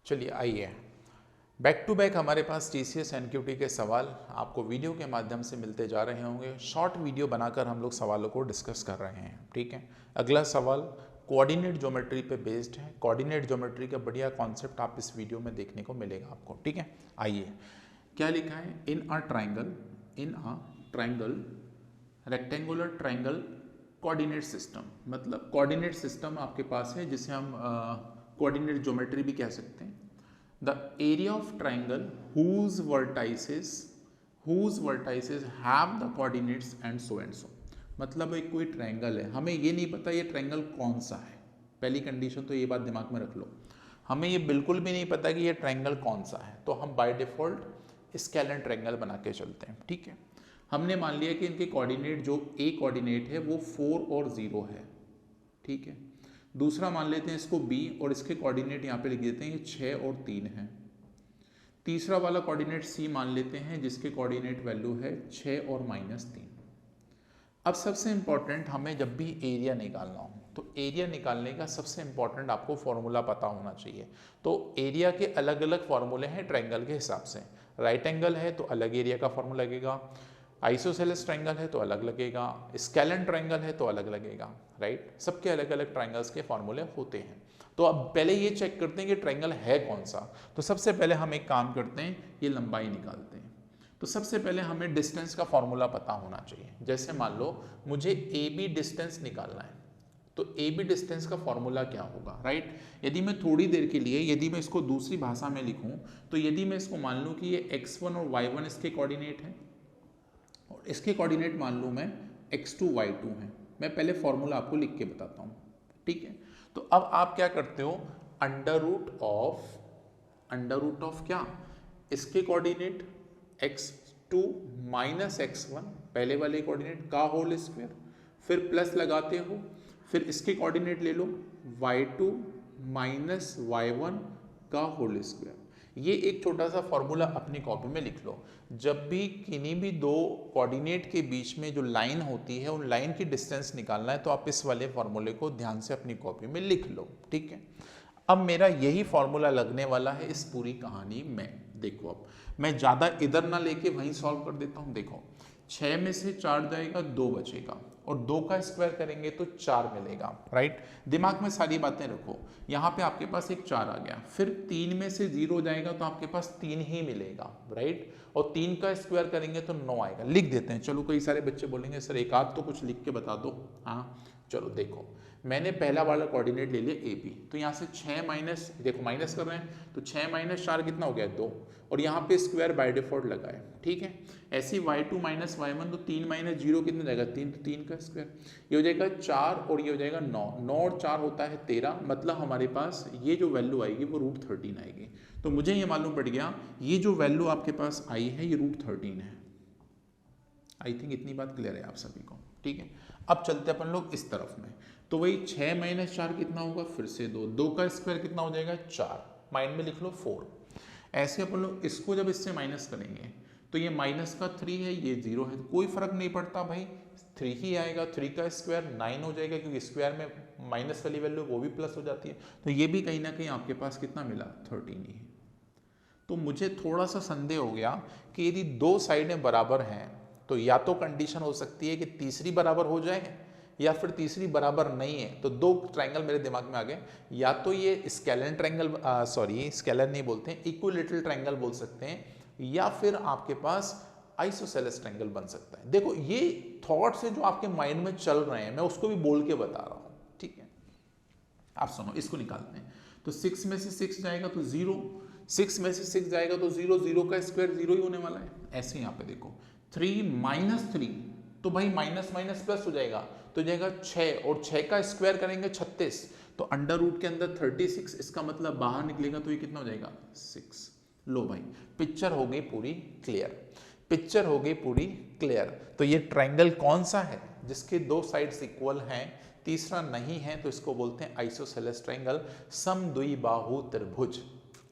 चलिए आइए, back to back हमारे पास टीसीएस एनक्यूटी के सवाल आपको वीडियो के माध्यम से मिलते जा रहे होंगे। शॉर्ट वीडियो बनाकर हम लोग सवालों को डिस्कस कर रहे हैं, ठीक है। अगला सवाल कोऑर्डिनेट ज्योमेट्री पे बेस्ड है। कोऑर्डिनेट ज्योमेट्री का बढ़िया कॉन्सेप्ट आप इस वीडियो में देखने को मिलेगा आपको, ठीक है। आइए, क्या लिखा है, in a triangle rectangular triangle coordinate system, मतलब कोऑर्डिनेट सिस्टम आपके पास है जिसे हम कोऑर्डिनेट ज्योमेट्री भी कह सकते हैं। The area of triangle whose vertices have the coordinates and so, मतलब एक कोई ट्राइंगल है, हमें ये नहीं पता ये ट्राइंगल कौन सा है। पहली कंडीशन तो ये बात दिमाग में रख लो, हमें ये बिल्कुल भी नहीं पता कि ये ट्राइंगल कौन सा है, तो हम बाय डिफॉल्ट स्केलर ट्राइंगल बना के चलते हैं, ठीक है। हमने मान लिया कि इनके कोऑर्डिनेट, जो ए कोऑर्डिनेट है वो 4 और 0 है, ठीक है। दूसरा मान लेते हैं इसको बी, और इसके कोऑर्डिनेट यहाँ पे लिख देते हैं ये 6 और 3 है। तीसरा वाला कोऑर्डिनेट सी मान लेते हैं जिसके कोऑर्डिनेट वैल्यू है 6 और -3। अब सबसे इंपॉर्टेंट, हमें जब भी एरिया निकालना हो तो एरिया निकालने का सबसे इंपॉर्टेंट आपको फॉर्मूला पता होना चाहिए। तो एरिया के अलग अलग फॉर्मूले हैं ट्राइंगल के हिसाब से। राइट एंगल है तो अलग एरिया का फॉर्मूला लगेगा, आइसोसेलेस ट्राइंगल है तो अलग लगेगा, स्केलेन ट्राइंगल है तो अलग लगेगा, राइट। सबके अलग अलग ट्राइंगल्स के फॉर्मूले होते हैं। तो अब पहले ये चेक करते हैं कि ट्राइंगल है कौन सा। तो सबसे पहले हम एक काम करते हैं, ये लंबाई निकालते हैं। तो सबसे पहले हमें डिस्टेंस का फॉर्मूला पता होना चाहिए। जैसे मान लो मुझे ए बी डिस्टेंस निकालना है, तो ए बी डिस्टेंस का फॉर्मूला क्या होगा, राइट। यदि मैं थोड़ी देर के लिए, यदि मैं इसको दूसरी भाषा में लिखूं, तो यदि मैं इसको मान लूं कि ये x1 और y1 इसके कोऑर्डिनेट हैं, और इसके कोऑर्डिनेट मान लूं मैं x2 y2 हैं। मैं पहले फॉर्मूला आपको लिख के बताता हूं, ठीक है। तो अब आप क्या करते हो, अंडर रूट ऑफ क्या, इसके कोऑर्डिनेट x2 माइनस x1 पहले वाले कोऑर्डिनेट का होल स्क्वायर, फिर प्लस लगाते हो, फिर इसके कोऑर्डिनेट ले लो y2 माइनस y1 का होल स्क्वायर। ये एक छोटा सा फॉर्मूला अपनी कॉपी में लिख लो। जब भी किन्हीं भी दो कोऑर्डिनेट के बीच में जो लाइन होती है, उन लाइन की डिस्टेंस निकालना है, तो आप इस वाले फॉर्मूले को ध्यान से अपनी कॉपी में लिख लो, ठीक है। अब मेरा यही फॉर्मूला लगने वाला है इस पूरी कहानी में। देखो, अब मैं ज़्यादा इधर ना लेके वहीं सॉल्व कर देता हूँ। देखो, 6 में से 4 जाएगा, 2 बचेगा, और 2 का स्क्वायर करेंगे तो 4 मिलेगा, राइट। दिमाग में सारी बातें रखो। यहाँ पे आपके पास एक 4 आ गया, फिर 3 में से 0 जाएगा तो आपके पास 3 ही मिलेगा, राइट। और 3 का स्क्वायर करेंगे तो 9 आएगा। लिख देते हैं, चलो। कई सारे बच्चे बोलेंगे सर एक आध तो कुछ लिख के बता दो। हाँ चलो, देखो मैंने पहला वाला कोऑर्डिनेट ले लिया ए बी, तो यहाँ से 6 माइनस, देखो माइनस कर रहे हैं, तो 6 माइनस 4 कितना हो गया, 2, और यहाँ पे स्क्वायर बाय डिफॉल्ट लगा है, ठीक है। ऐसे y2 माइनस y1, तो 3 माइनस 0 कितना जाएगा, 3, तो 3 का स्क्वायर, ये हो जाएगा 4, और ये हो जाएगा 9, 9 और 4 होता है 13, मतलब हमारे पास ये जो वैल्यू आएगी वो √13 आएगी। तो मुझे ये मालूम पड़ गया, ये जो वैल्यू आपके पास आई है ये √13 है। आई थिंक इतनी बात क्लियर है आप सभी को, ठीक है। अब चलते अपन लोग इस तरफ में, तो वही 6 माइनस 4 कितना होगा, फिर से 2, 2 का स्क्वायर कितना हो जाएगा, 4, माइंड में लिख लो 4। ऐसे अपन लोग इसको जब इससे माइनस करेंगे तो ये माइनस का 3 है, ये 0 है, तो कोई फर्क नहीं पड़ता भाई, 3 ही आएगा। 3 का स्क्वायर 9 हो जाएगा, क्योंकि स्क्वायर में माइनस वाली वैल्यू वो भी प्लस हो जाती है। तो ये भी कहीं ना कहीं आपके पास कितना मिला, 13 ही है। तो मुझे थोड़ा सा संदेह हो गया कि यदि दो साइडें बराबर हैं तो या तो कंडीशन हो सकती है कि तीसरी बराबर हो जाए, या फिर तीसरी बराबर नहीं है। तो दो ट्रायंगल मेरे दिमाग में आ गए, या तो ये स्केलर ट्रायंगल, सॉरी स्केलर नहीं बोलते हैं, इक्विलेटरल ट्रायंगल बोल सकते हैं, या फिर आपके पास आइसोसेलेस ट्रायंगल बन सकता है। देखो ये थॉट से जो आपके माइंड में चल रहे हैं, मैं उसको भी बोल के बता रहा हूँ, ठीक है। आप सुनो, इसको निकालते हैं। तो 6 में से 6 जाएगा तो 0, 6 में से 6 जाएगा तो 0, 0 का स्क्वायर 0 ही होने वाला है। ऐसे यहाँ पे देखो 3 माइनस 3, तो भाई माइनस माइनस प्लस हो जाएगा, तो जाएगा 6, और 6 का स्क्वायर करेंगे 36, तो अंडर रूट के अंदर 36, इसका मतलब बाहर निकलेगा तो ये कितना हो जाएगा, 6। लो भाई, पिक्चर हो गई पूरी क्लियर, पिक्चर हो गई पूरी क्लियर। तो ये ट्रायंगल कौन सा है जिसके दो साइड्स इक्वल हैं, तीसरा नहीं है, तो इसको बोलते हैं आइसोसेलेस ट्रायंगल, समद्विबाहु त्रिभुज।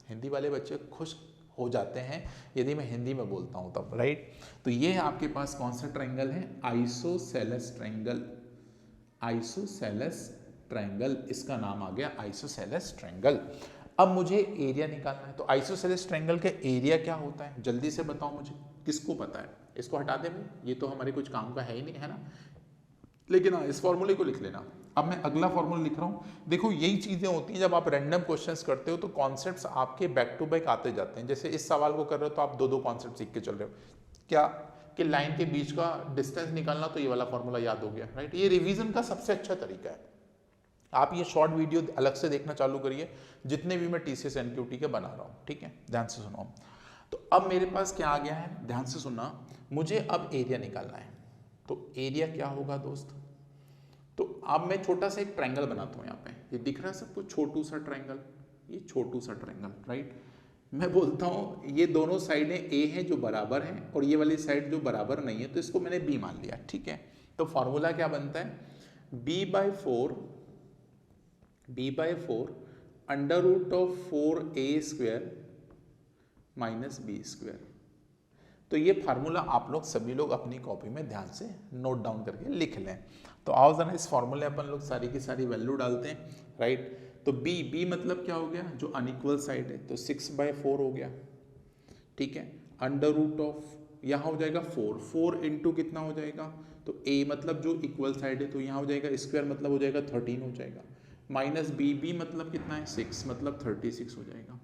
हिंदी वाले बच्चे खुश हो जाते हैं यदि मैं हिंदी में बोलता हूं तब, राइट। तो ये आपके पास कौन सा ट्रायंगल है, आइसोसेलेस ट्रायंगल, आइसोसेलेस ट्रायंगल, इसका नाम आ गया आइसोसेलेस ट्रायंगल। अब मुझे एरिया निकालना है, तो आइसोसेलेस ट्रायंगल के एरिया क्या होता है जल्दी से बताओ मुझे, किसको पता है? इसको हटा दे भाई, ये तो हमारे कुछ काम का है ही नहीं, है ना। लेकिन हाँ, इस फॉर्मूले को लिख लेना। अब मैं अगला फॉर्मूला लिख रहा हूँ। देखो यही चीजें होती हैं जब आप रैंडम क्वेश्चंस करते हो, तो कॉन्सेप्ट्स आपके बैक टू बैक आते जाते हैं। जैसे इस सवाल को कर रहे हो तो आप दो दो कॉन्सेप्ट सीख के चल रहे हो, क्या कि लाइन के बीच का डिस्टेंस निकालना, तो ये वाला फॉर्मूला याद हो गया, राइट। ये रिवीजन का सबसे अच्छा तरीका है। आप ये शॉर्ट वीडियो अलग से देखना चालू करिए, जितने भी मैं टीसीएस एनक्यूटी के बना रहा हूँ, ठीक है, ध्यान से सुनो। तो अब मेरे पास क्या आ गया है, ध्यान से सुनना, मुझे अब एरिया निकालना है। तो एरिया क्या होगा दोस्त, तो अब मैं छोटा सा एक ट्रायंगल बनाता हूँ। यहाँ पे ये दिख रहा है सबको, छोटू सा ट्रायंगल, ये छोटू सा ट्रायंगल, राइट। मैं बोलता हूँ ये दोनों साइडें ए हैं जो बराबर हैं, और ये वाली साइड जो बराबर नहीं है, तो इसको मैंने बी मान लिया, ठीक है। तो फॉर्मूला क्या बनता है, b/4 under root of 4a² minus b²। तो ये फार्मूला आप लोग सभी लोग अपनी कॉपी में ध्यान से नोट डाउन करके लिख लें। तो आओ जरा इस फॉर्मूले अपन लोग सारी की सारी वैल्यू डालते हैं, राइट। तो b मतलब क्या हो गया, जो अनइक्वल साइड है, तो 6/4 हो गया, ठीक है। अंडर रूट ऑफ यहाँ हो जाएगा 4 इंटू कितना हो जाएगा, तो a मतलब जो इक्वल साइड है, तो यहाँ हो जाएगा स्क्वायर मतलब हो जाएगा 13 हो जाएगा, माइनस b मतलब कितना है 6 मतलब 36 हो जाएगा।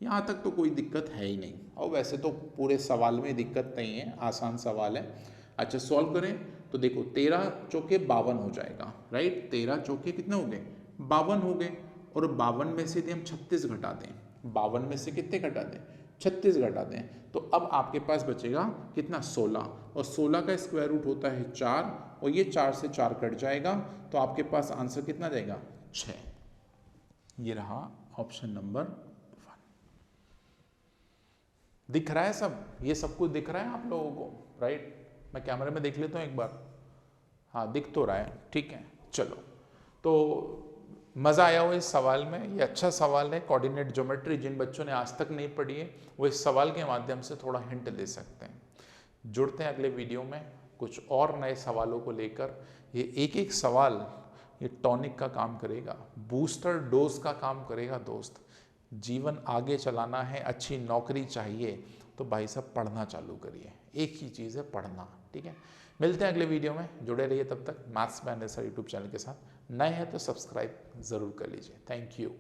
यहाँ तक तो कोई दिक्कत है ही नहीं, और वैसे तो पूरे सवाल में दिक्कत नहीं है, आसान सवाल है। अच्छा सॉल्व करें तो देखो 13 चौके 52 हो जाएगा, राइट। 13 चौके कितने हो गए, 52 हो गए, और 52 में से यदि हम 36 घटा दें, 52 में से कितने घटा दें, 36 घटा दें, तो अब आपके पास बचेगा कितना 16, और 16 का स्क्वायर रूट होता है 4, और ये 4 से 4 कट जाएगा, तो आपके पास आंसर कितना जाएगा 6। ये रहा ऑप्शन नंबर 1। दिख रहा है सब, ये सब कुछ दिख रहा है आप लोगों को, राइट। मैं कैमरे में देख लेता हूँ एक बार, हाँ दिख तो रहा है, ठीक है। चलो, तो मज़ा आया हो इस सवाल में, ये अच्छा सवाल है। कोऑर्डिनेट ज्योमेट्री जिन बच्चों ने आज तक नहीं पढ़ी है, वो इस सवाल के माध्यम से थोड़ा हिंट ले सकते हैं। जुड़ते हैं अगले वीडियो में कुछ और नए सवालों को लेकर। ये एक एक सवाल ये टॉनिक का काम करेगा, बूस्टर डोज का काम करेगा दोस्त। जीवन आगे चलाना है, अच्छी नौकरी चाहिए, तो भाई साहब पढ़ना चालू करिए, एक ही चीज़ है पढ़ना, ठीक है। मिलते हैं अगले वीडियो में, जुड़े रहिए तब तक maths by Anil sir YouTube channel के साथ। नए हैं तो सब्सक्राइब ज़रूर कर लीजिए। Thank you.